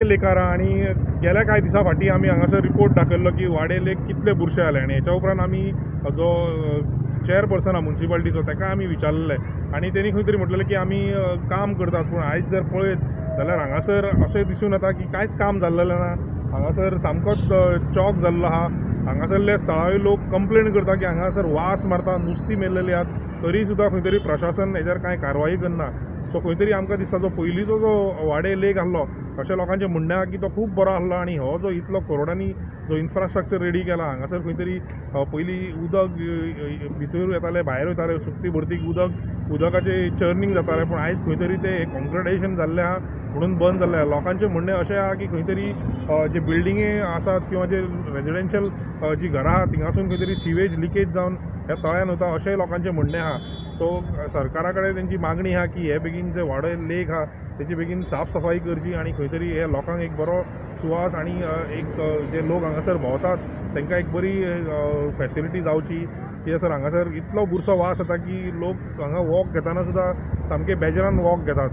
लेकारा आणि गेल्या काही दिसा फाटी आमी हांगासर रिपोर्ट दाखयल्लो की वाडे लेक कितले बुरशे जाले आणि हेच्या उपरांत आमी जो चेअरपर्सन आहा म्युन्सिपालिटीचो ताका आमी विचारलें आणि तेणी खंय तरी म्हटलेलें की आमी काम करतात पूण आयज जर पळयत जाल्यार हांगासर अशें दिसून येता की कांयच काम जाल्लेलें ना। हांगासर सामकोच चॉक जाल्लो आहा। हांगासरले स्थळावे लोक कंप्लेन करता की हांगासर वास मारता, नुस्तीं मेल्लेलीं आहात, तरी सुद्दां खंय तरी प्रशासन हेजेर कांय कारवाई करना। सो खंय तरी आमकां दिसता जो पयलींचो जो वाडे लेक आहलो अशें लोकांचें म्हणणें आहा की तो खूब बरो आहलो आणि हो जो इतलो करोडांनी जो इन्फ्रास्ट्रक्चर रेडी केला हांगासर खंय तरी पयलीं उदक भितर येतालें भायर वयतालें सुकती भरतीक उदकाचें चर्निंग जातालें पूण आयज खंय तरी तें कॉन्क्रिटायजेशन जाल्लें आहा म्हणून बंद जाल्लें आहा। लोकांचें म्हणणें अशें आहा की खंय तरी जे बिल्डिंगे आसात किंवा जे रेजिडेन्शियल जी घरां आहा थिंगासून खंय तरी सिवेज लिकेज जावन ह्या तळ्यान वता अशेंय लोकांचें म्हणणें आहा। सो सरकारा कडेन तेंची मागणी आहा की हे बेगीन जे वाडे लेक आहा तेची बेगीन साफ सफाई करची आणि खंय तरी हे लोकांक एक बरो सुवास आणि एक जे लोक हांगासर भोंवतात तांकां एक बरी फॅसिलिटी जावची। कित्याक हांगासर इतलो बुरसो वास येता की लोक हांगा वॉक घेताना सुद्दां सामके बेजारान वॉक घेतात।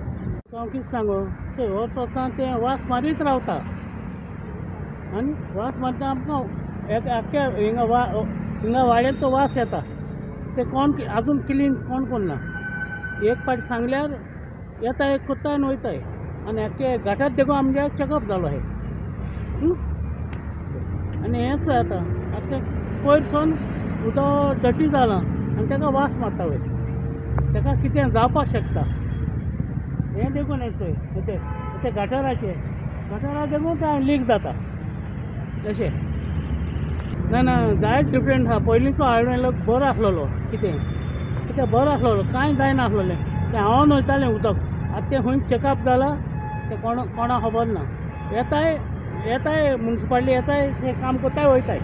हांव कितें सांगू ते वर्स वचून ते वास मारीत रावता आनी वास मारता आमकां आख्या हिंगा वाड्यार तो वास येता ते कोण आजून क्लीन कोण करना। एक फावटी सांगल्यार येता एक कोत्ताय आनी वयताय आनी आख्खे घाटार देखून आमगे चॅकअप जालो आहे आनी हेंच जाता आख्खें पयरसून उदक डटी जालां आनी ताका वास मारता वयर ताका कितें जावपाक शकता। हें देखून येतोय ते गटाराचें देखून तें लीक जाता अशें ना जायत डिफरंट आहा। पयलींचो हाडलो बरो आसलेलो कितें बरो आसलेलो कांय जायनासलेलें तें हांवन वयतालें उदक आतां तें खंय चॅकअप जालां तें कोणा खबर ना। येताय म्युन्सिपालिटी येताय तें काम कोत्ताय वयताय।